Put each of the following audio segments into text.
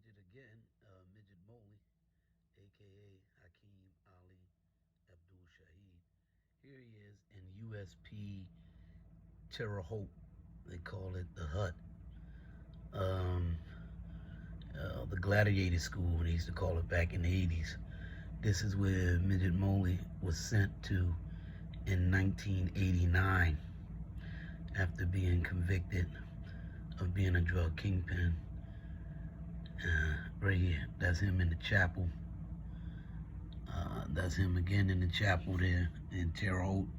Midget again, Midget Moley, aka Hakeem Ali Abdul Shahid. Here he is in USP Terre Haute. They call it the HUT. Um, the Gladiator School, they used to call it back in the 80s. This is where Midget Moley was sent to in 1989 after being convicted of being a drug kingpin. Right here, that's him in the chapel. That's him again in the chapel there in Terre Haute,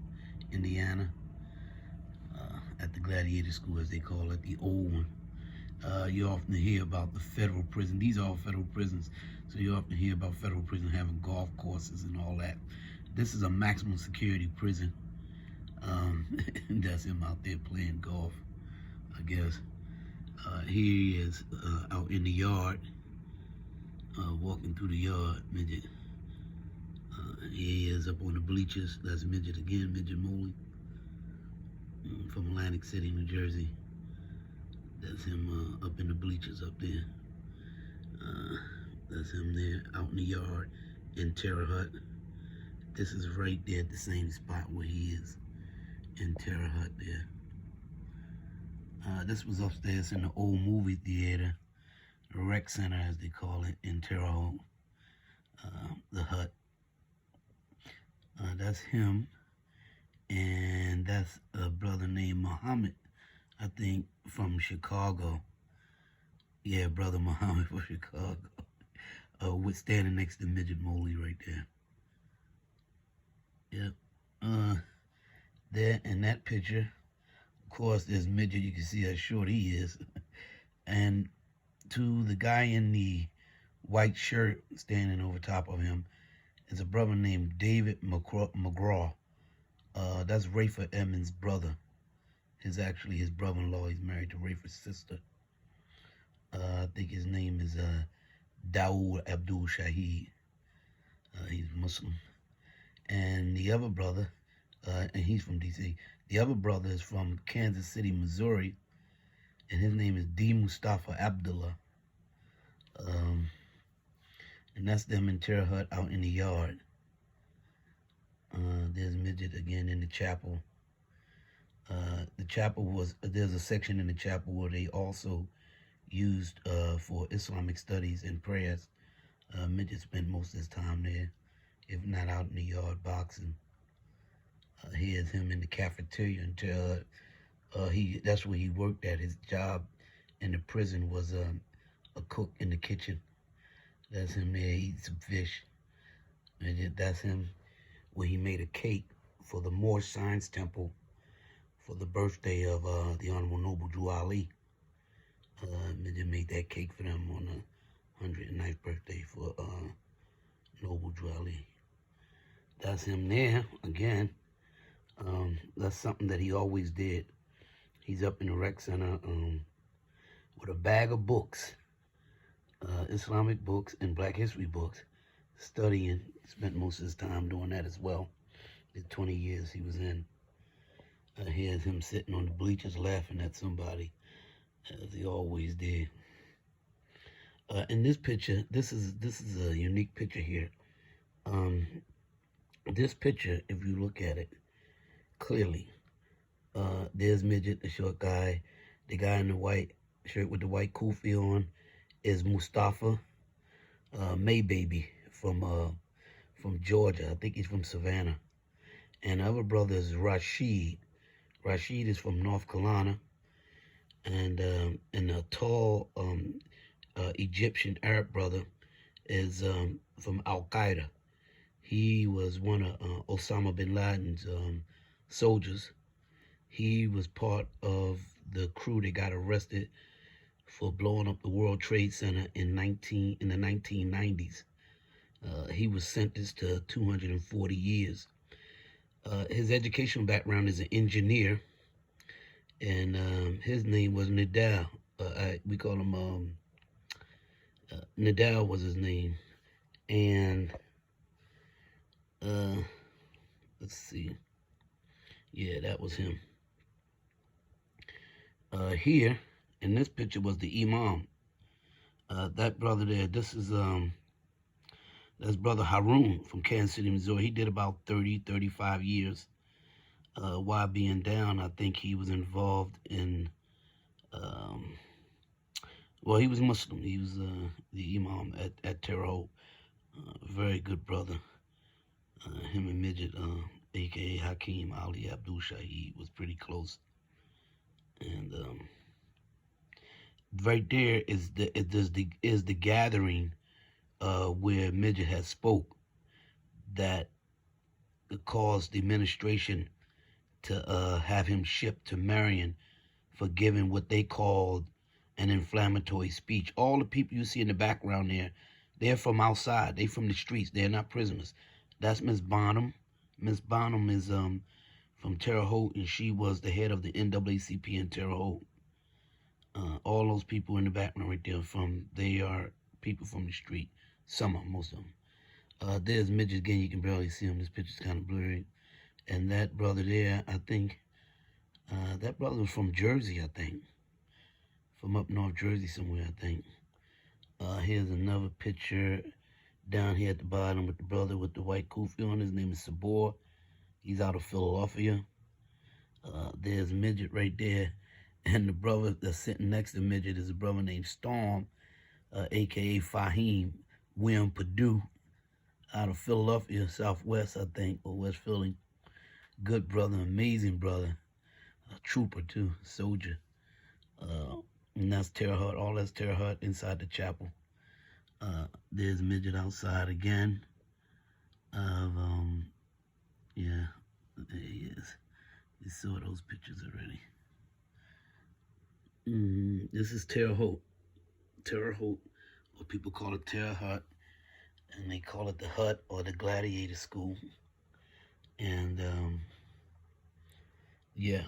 Indiana, at the Gladiator School, as they call it, the old one. You often hear about the federal prison. These are all federal prisons, so you often hear about federal prison having golf courses and all that. This is a maximum security prison. That's him out there playing golf, I guess. Here he is out in the yard, walking through the yard, Midget. Here he is up on the bleachers. That's Midget again, Midget Moley, from Atlantic City, New Jersey. That's him up in the bleachers up there. That's him there out in the yard in Terre Hut. This is right there at the same spot where he is in Terre Hut there. This was upstairs in the old movie theater, rec center as they call it, in Terre Haute, the Hut. That's him, and that's a brother named Muhammad, I think, from Chicago. Yeah, brother Muhammad from Chicago. We're standing next to Midget Moley right there. Yep. There in that picture, of course, there's Midget. You can see how short he is. And to the guy in the white shirt standing over top of him is a brother named David McGraw. That's Rafer Emmons' brother. Actually his brother-in-law. He's married to Rafer's sister. I think his name is Dawood Abdul Shahid. He's Muslim. And the other brother, and he's from D.C. The other brother is from Kansas City, Missouri, and his name is D. Mustafa Abdullah. And that's them in Terre Hut out in the yard. There's Midget again in the chapel. The chapel there's a section in the chapel where they also used for Islamic studies and prayers. Midget spent most of his time there, if not out in the yard boxing. Here's him in the cafeteria in Terre Hut. That's where he worked at. His job in the prison was a cook in the kitchen. That's him there eating some fish. And that's him where he made a cake for the Moorish Science Temple for the birthday of the Honorable Noble Drew Ali. Midget made that cake for them on the 109th birthday for Noble Drew Ali. That's him there again. That's something that he always did. He's up in the rec center with a bag of books, Islamic books and Black history books, studying. Spent most of his time doing that as well. The 20 years he was in. Here's him sitting on the bleachers laughing at somebody, as he always did. In this picture, this is a unique picture here. This picture, if you look at it clearly, there's Midget, the short guy. The guy in the white shirt with the white kufi on is Mustafa Maybaby from Georgia. I think he's from Savannah. And the other brother is Rashid. Rashid is from North Carolina. And a tall Egyptian Arab brother is from Al-Qaeda. He was one of Osama bin Laden's soldiers. He was part of the crew that got arrested for blowing up the World Trade Center in the 1990s. He was sentenced to 240 years. His educational background is an engineer, and his name was Nadal. We call him Nadal was his name. And let's see. Yeah, that was him. Here in this picture was the Imam. That brother there, that's brother Haroon from Kansas City, Missouri. He did about 30, 35 years. While being down, I think he was involved in, um, well, he was Muslim. He was the imam at TERRE HAUTE. Very good brother. Him and Midget, aka Hakeem Ali Abdul Shaheed, was pretty close. And right there is the gathering where Midget has spoke that caused the administration to have him shipped to Marion for giving what they called an inflammatory speech. All the people you see in the background there, they're from outside. They're from the streets. They're not prisoners. That's Miss Bonham. Miss Bonham is from Terre Haute, and she was the head of the NAACP in Terre Haute. All those people in the background right there, they are people from the street. Some of them, most of them. There's Midget again. You can barely see him. This picture's kind of blurry. And that brother there, I think, that brother was from Jersey, I think. From up North Jersey somewhere, I think. Here's another picture down here at the bottom with the brother with the white kufi on. His name is Sabor. He's out of Philadelphia. There's Midget right there. And the brother that's sitting next to Midget is a brother named Storm, a.k.a. Fahim William Purdue, out of Philadelphia, Southwest, I think, or West Philly. Good brother, amazing brother. A trooper, too, soldier. And that's TERRE HAUTE. All that's TERRE HAUTE inside the chapel. There's Midget outside again. Yeah, there he is. You saw those pictures already. This is TERRE HAUTE. TERRE HAUTE, or people call it TERRE HUT, and they call it the Hut or the Gladiator School. And yeah.